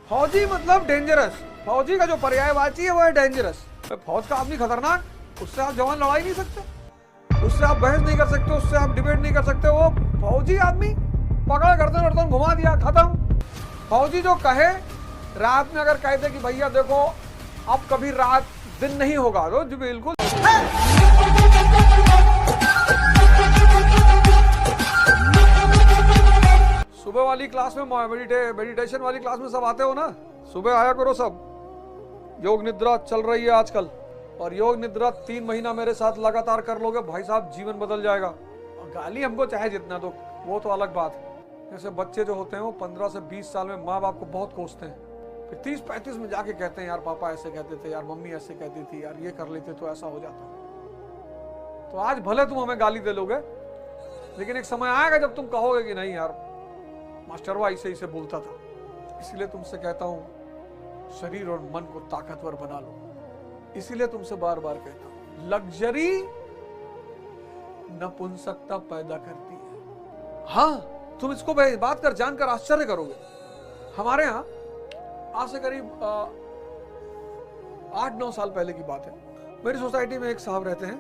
फौजी मतलब डेंजरस। फौजी का जो पर्यायवाची है वो है डेंजरस। फौज का आदमी खतरनाक, उससे आप जवान लड़ा ही नहीं सकते, उससे आप बहस नहीं कर सकते, उससे आप डिबेट नहीं कर सकते। वो फौजी आदमी पकड़ गर्दन वर्दन घुमा दिया, खत्म। फौजी जो कहे, रात में अगर कहते कि भैया देखो अब कभी रात दिन नहीं होगा, तो जी बिल्कुल। सुबह वाली क्लास में मेडिटेशन वाली क्लास में सब आते हो ना, सुबह आया करो सब। योग निद्रा चल रही है आजकल, और योग निद्रा 3 महीना मेरे साथ लगातार कर लोगे भाई साहब, जीवन बदल जाएगा। और गाली हमको चाहे जितना दो, वो तो अलग बात है। जैसे बच्चे जो होते हैं वो 15 से 20 साल में माँ बाप को बहुत कोसते हैं, फिर 30-35 में जाके कहते हैं यार पापा ऐसे कहते थे, यार मम्मी ऐसे कहती थी, यार ये कर लेते तो ऐसा हो जाता। तो आज भले तुम हमें गाली दे लोगे, लेकिन एक समय आएगा जब तुम कहोगे कि नहीं यार मास्टरवा ऐसे बोलता था। इसीलिए तुमसे कहता हूं शरीर और मन को ताकतवर बना लो। इसीलिए तुमसे बार बार कहता हूं लग्जरी नपुंसकता पैदा करती है। हाँ, तुम इसको बात कर जानकर आश्चर्य करोगे। हमारे यहां आज से करीब 8-9 साल पहले की बात है, मेरी सोसाइटी में एक साहब रहते हैं।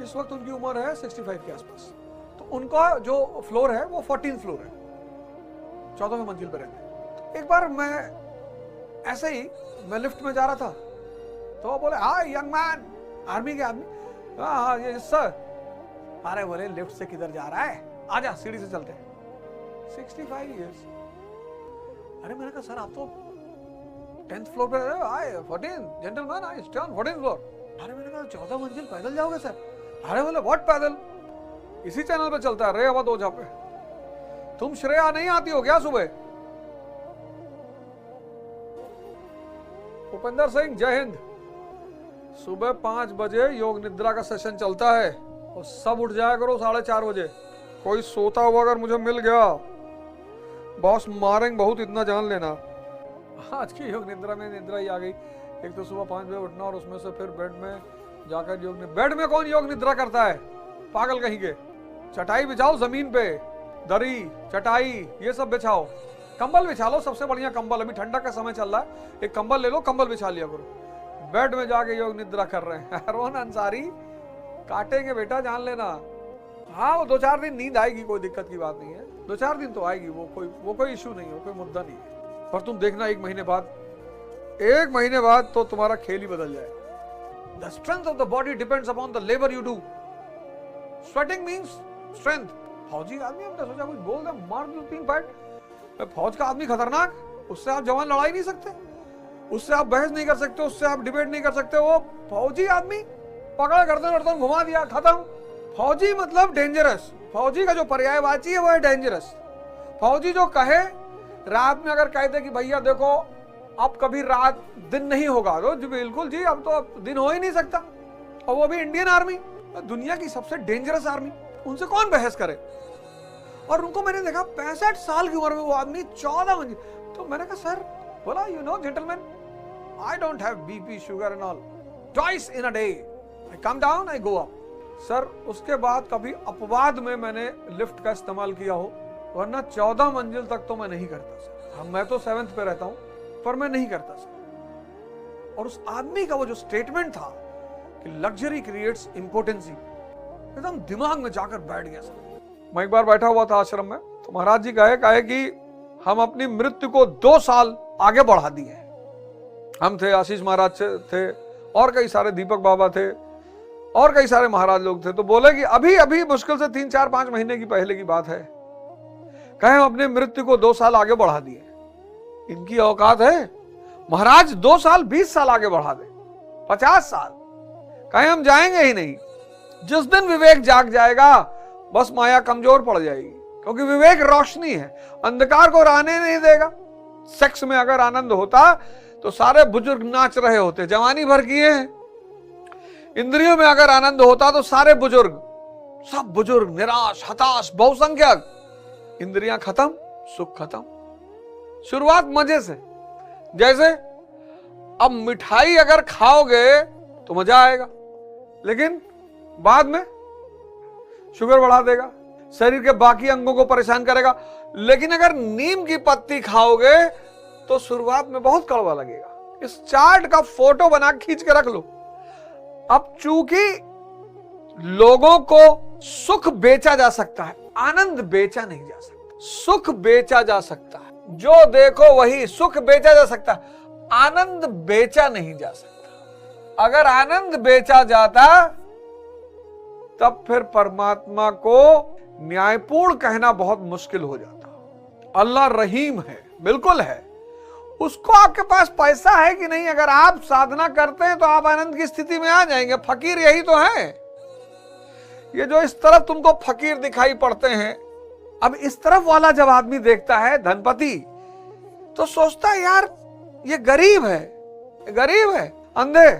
इस वक्त उनकी उम्र है 65 के आसपास। तो उनका जो फ्लोर है वो 14th फ्लोर है, 14वें मंजिल पर रहते हैं। एक बार ऐसे ही मैं लिफ्ट में जा रहा था, तो वो बोले हाय यंग मैन, आर्मी के आदमी। हाँ ये सर। अरे बोले लिफ्ट से किधर जा रहा है, आजा सीढ़ी से चलते हैं। 65 इयर्स। अरे मैंने कहा सर आप तो 10th फ्लोर पे, आए 14 gentleman, I stay on 14th floor. अरे मैंने कहा 14 मंजिल पैदल जाओगे सर? अरे बोले व्हाट पैदल, इसी चैनल पे चलता है रे आवाज ओझा पे। तुम श्रेया नहीं आती हो क्या सुबह? भूपेंद्र सिंह जय हिंद। सुबह 5 बजे योग निद्रा का सेशन चलता है, और सब उठ जाया करो 4:30 बजे। कोई सोता हुआ अगर मुझे मिल गया, बॉस मारेंगे बहुत, इतना जान लेना। आज की योग निद्रा में निद्रा ही आ गई। एक तो सुबह 5 बजे उठना, और उसमें से फिर बेड में जाकर योग निद्रा। बेड में कौन योग निद्रा करता है, पागल कहीं के। चटाई बिछाओ जमीन पे, दरी चटाई ये सब बिछाओ, कंबल बिछा लो, सबसे बढ़िया कंबल। अभी ठंडा का समय चल रहा है, एक कंबल ले लो, कंबल बिछा लिया करो। बेड में जाके योग निद्रा कर रहे हैं। रोहन अंसारी काटेंगे बेटा, जान लेना। हाँ वो 2-4 दिन नींद आएगी, कोई दिक्कत की बात नहीं है, 2-4 दिन तो आएगी, वो कोई इशू नहीं है, कोई मुद्दा नहीं है। पर तुम देखना 1 महीने बाद तो तुम्हारा खेल ही बदल जाए। The strength of the body depends upon the labor you do. Sweating means strength. फौजी आदमी, हमने सोचा कुछ बोल दे, मार दो 3 पैट। फौज का आदमी खतरनाक, उससे आप जवान लड़ा ही नहीं सकते, उससे आप बहस नहीं कर सकते, उससे आप डिबेट नहीं कर सकते। वो फौजी आदमी पकड़ गर्दन वर्दन घुमा दिया, खत्म। फौजी मतलब डेंजरस। फौजी का जो पर्यायवाची है वो है डेंजरस। फौजी जो कहे, रात में अगर कहते कि भैया देखो अब कभी रात दिन नहीं होगा, तो जी बिल्कुल जी, अब तो दिन हो ही नहीं सकता। और वो भी इंडियन आर्मी, दुनिया की सबसे डेंजरस आर्मी, उनसे कौन बहस करे। और उनको मैंने देखा 65 साल की उम्र में वो आदमी 14 मंजिल। तो मैंने कहा सर, बोला you know gentleman, I don't have BP sugar and all, twice in a day I come down I go up. Sir उसके बाद कभी अपवाद में मैंने लिफ्ट का इस्तेमाल किया हो, वरना 14 मंजिल तक तो मैं नहीं करता सर। हम मैं तो 7th पे रहता हूं, पर मैं नहीं करता सर। और उस आदमी का वो जो स्टेटमेंट था कि लग्जरी क्रिएट्स इंपोर्टेंसी, एकदम दिमाग में जाकर बैठ गया सर। मैं एक बार बैठा हुआ था आश्रम में, तो महाराज जी कहे कि हम अपनी मृत्यु को 2 साल आगे बढ़ा दिए। हम थे, आशीष महाराज थे, और कई सारे दीपक बाबा थे, और कई सारे महाराज लोग थे। तो बोले कि अभी मुश्किल से 3-4-5 महीने की पहले की बात है, कहे हम अपनी मृत्यु को 2 साल आगे बढ़ा दिए। इनकी औकात है महाराज 2 साल 20 साल आगे बढ़ा दे, 50 साल, कहे हम जाएंगे ही नहीं। जिस दिन विवेक जाग जाएगा, बस माया कमजोर पड़ जाएगी, क्योंकि विवेक रोशनी है, अंधकार को रहने नहीं देगा। सेक्स में अगर आनंद होता तो सारे बुजुर्ग नाच रहे होते, जवानी भर किए हैं। इंद्रियों में अगर आनंद होता तो सारे बुजुर्ग, सब बुजुर्ग निराश, हताश, बहुसंख्यक। इंद्रियां खत्म, सुख खत्म। शुरुआत मजे से, जैसे अब मिठाई अगर खाओगे तो मजा आएगा, लेकिन बाद में शुगर बढ़ा देगा, शरीर के बाकी अंगों को परेशान करेगा। लेकिन अगर नीम की पत्ती खाओगे तो शुरुआत में बहुत कड़वा लगेगा। इस चार्ट का फोटो बना खींच के रख लो। अब चूंकि लोगों को सुख बेचा जा सकता है, आनंद बेचा नहीं जा सकता। सुख बेचा जा सकता है, जो देखो वही सुख बेचा जा सकता है, आनंद बेचा नहीं जा सकता। अगर आनंद बेचा जाता तब फिर परमात्मा को न्यायपूर्ण कहना बहुत मुश्किल हो जाता। अल्लाह रहीम है, बिल्कुल है। उसको आपके पास पैसा है कि नहीं, अगर आप साधना करते हैं तो आप आनंद की स्थिति में आ जाएंगे। फकीर यही तो है। ये जो इस तरफ तुमको फकीर दिखाई पड़ते हैं, अब इस तरफ वाला जब आदमी देखता है धनपति, तो सोचता है यार ये गरीब है, ये गरीब है, अंधे,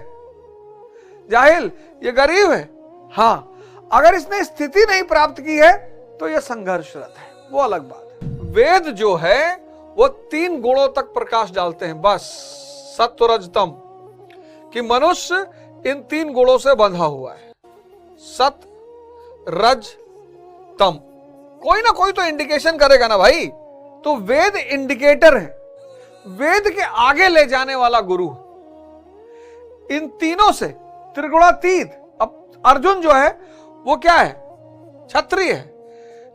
जाहिल, ये गरीब है। हाँ, अगर इसने स्थिति नहीं प्राप्त की है तो ये संघर्षरत है, वो अलग बात है। वेद जो है वो 3 गुणों तक प्रकाश डालते हैं, बस सत्व रज तम, कि मनुष्य इन 3 गुणों से बंधा हुआ है। सत्व रज तम, कोई ना कोई तो इंडिकेशन करेगा ना भाई। तो वेद इंडिकेटर है, वेद के आगे ले जाने वाला गुरु। इन तीनों से त्रिगुणातीत। अब अर्जुन जो है वो क्या है, क्षत्रिय है,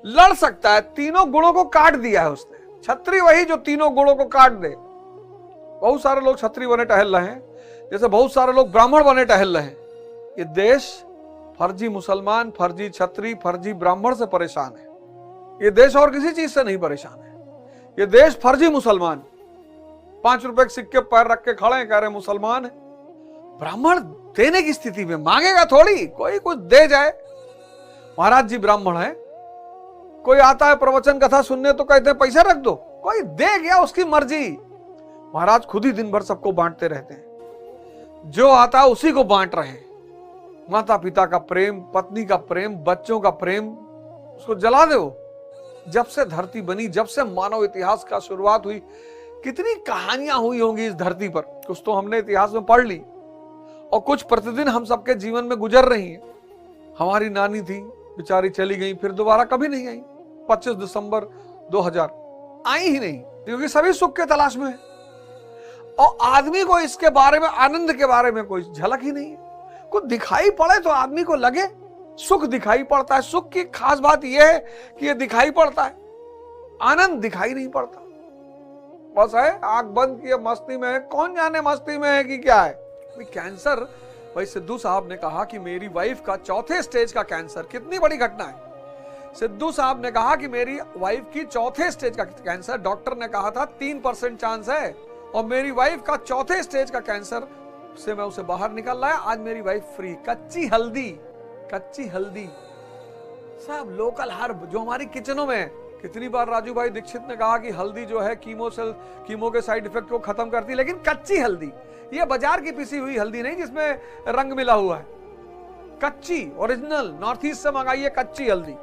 लड़ सकता है, तीनों गुणों को काट दिया है उसने। क्षत्रिय वही जो तीनों गुणों को काट दे। बहुत सारे लोग क्षत्रिय बने टहल रहे हैं, जैसे बहुत सारे लोग ब्राह्मण बने टहल रहे हैं। ये देश फर्जी मुसलमान, फर्जी क्षत्रिय, फर्जी ब्राह्मण से परेशान है। ये देश और किसी चीज से नहीं परेशान है। ये देश फर्जी मुसलमान, 5 रुपए के सिक्के पैर रख के खड़े हैं, कह रहे मुसलमान है। ब्राह्मण देने की स्थिति में, मांगेगा थोड़ी, कोई कुछ दे जाए। महाराज जी ब्राह्मण है, कोई आता है प्रवचन कथा सुनने तो कहते हैं पैसा रख दो, कोई दे गया उसकी मर्जी। महाराज खुद ही दिन भर सबको बांटते रहते हैं, जो आता है उसी को बांट रहे हैं। माता पिता का प्रेम, पत्नी का प्रेम, बच्चों का प्रेम, उसको जला दो। जब से धरती बनी, जब से मानव इतिहास का शुरुआत हुई, कितनी कहानियां हुई होंगी इस धरती पर। कुछ तो हमने इतिहास में पढ़ ली और कुछ प्रतिदिन हम सबके जीवन में गुजर रही हैं। हमारी नानी थी, बेचारी चली गई, फिर दोबारा कभी नहीं आई। 25 दिसंबर 2000 आई ही नहीं, क्योंकि सभी सुख के तलाश में है। और आदमी को इसके बारे में, आनंद के बारे में कोई झलक ही नहीं है। कुछ दिखाई पड़े तो आदमी को लगे, सुख दिखाई पड़ता है। सुख की खास बात यह है कि यह दिखाई पड़ता है, आनंद दिखाई नहीं पड़ता। बस है आंख बंद किए मस्ती में है, कौन जाने मस्ती में है कि क्या है। कैंसर, भाई सिद्धू साहब ने कहा कि मेरी वाइफ का 4थे स्टेज का कैंसर, कितनी बड़ी घटना है। सिद्धू साहब ने कहा कि मेरी वाइफ की 4थे स्टेज का कैंसर, डॉक्टर ने कहा था 3% चांस है, और मेरी वाइफ का 4थे स्टेज का कैंसर से मैं उसे बाहर निकल लाया। आज मेरी वाइफ फ्री। कच्ची हल्दी, कच्ची हल्दी, सब लोकल हर्ब जो हमारी किचनों में है। कितनी बार राजू भाई दीक्षित ने कहा कि हल्दी जो है कीमो के साइड इफेक्ट को खत्म करती है, लेकिन कच्ची हल्दी, ये बाजार की पिसी हुई हल्दी नहीं जिसमें रंग मिला हुआ है। कच्ची ओरिजिनल नॉर्थ ईस्ट से मंगाइए कच्ची हल्दी,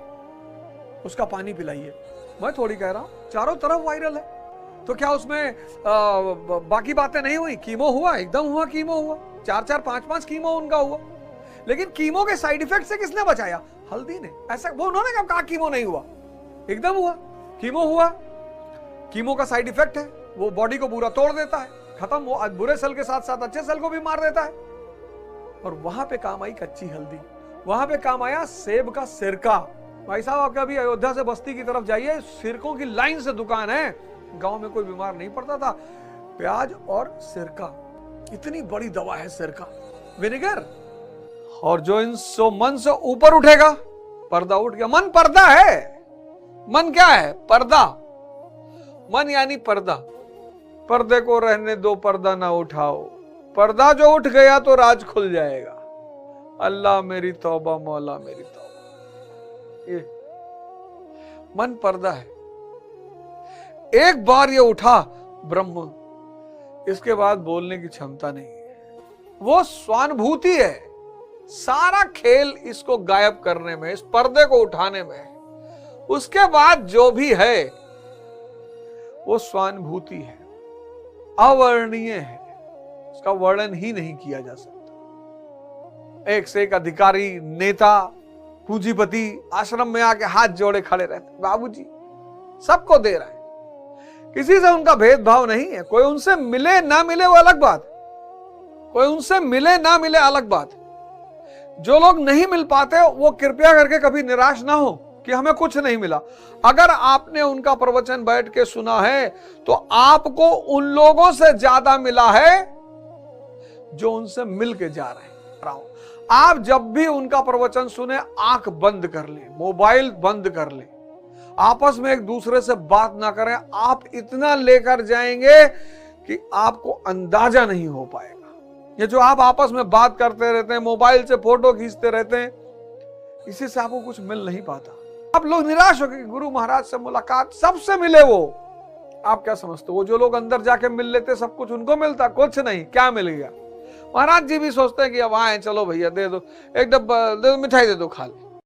उसका पानी पिलाइए। मैं थोड़ी कह रहा हूं, चारों तरफ वायरल है। तो क्या उसमें बाकी बातें नहीं हुई? कीमो हुआ, एकदम हुआ, कीमो हुआ, 4-4, 5-5 कीमो उनका हुआ। लेकिन कीमो के साइड इफेक्ट से किसने बचाया? हल्दी ने। ऐसा वो उन्होंने कहा कीमो नहीं हुआ, एकदम हुआ, कीमो हुआ। कीमो का साइड इफेक्ट है, वो बॉडी को पूरा तोड़ देता है, खत्म। वो बुरे सेल के साथ साथ अच्छे सेल को भी मार देता है। और वहां पे काम आई कच्ची हल्दी, वहां पे काम आया सेब का सिरका। भाई साहब, आप कभी अयोध्या से बस्ती की तरफ जाइए, सिरकों की लाइन से दुकान है। गांव में कोई बीमार नहीं पड़ता था। प्याज और सिरका, इतनी बड़ी दवा है सिरका, विनेगर। और जो इन मन से ऊपर उठेगा, पर्दा उठ गया। मन पर्दा है। मन क्या है? पर्दा। मन यानी पर्दा। पर्दे को रहने दो, पर्दा ना उठाओ। पर्दा जो उठ गया तो राज खुल जाएगा। अल्लाह मेरी तौबा, मौला मेरी तौबा। ये मन पर्दा है। एक बार ये उठा ब्रह्म, इसके बाद बोलने की क्षमता नहीं है। वो स्वानुभूति है। सारा खेल इसको गायब करने में, इस पर्दे को उठाने में है। उसके बाद जो भी है वो स्वानुभूति है, अवर्णनीय है, उसका वर्णन ही नहीं किया जा सकता। एक से एक अधिकारी, नेता, पूंजीपति आश्रम में आके हाथ जोड़े खड़े रहते, बाबूजी सबको दे रहे हैं। किसी से उनका भेदभाव नहीं है। कोई उनसे मिले ना मिले वो अलग बात, कोई उनसे मिले ना मिले अलग बात। जो लोग नहीं मिल पाते वो कृपया करके कभी निराश ना हो कि हमें कुछ नहीं मिला। अगर आपने उनका प्रवचन बैठ के सुना है तो आपको उन लोगों से ज्यादा मिला है जो उनसे मिल के जा रहे हैं। आप जब भी उनका प्रवचन सुने आंख बंद कर ले, मोबाइल बंद कर ले, आपस में एक दूसरे से बात ना करें। आप इतना लेकर जाएंगे कि आपको अंदाजा नहीं हो पाएगा। ये जो आप आपस में बात करते रहते हैं, मोबाइल से फोटो खींचते रहते हैं, इसी से आपको कुछ मिल नहीं पाता। आप लोग निराश हो गए, गुरु महाराज से मुलाकात, सबसे मिले वो। आप क्या समझते हो वो जो लोग अंदर जाके मिल लेते सब कुछ उनको मिलता? कुछ नहीं। क्या मिल गया? महाराज जी भी सोचते हैं कि अब आए, चलो भैया दे दो, एक डब्बा दे दो, मिठाई दे दो, खा ले।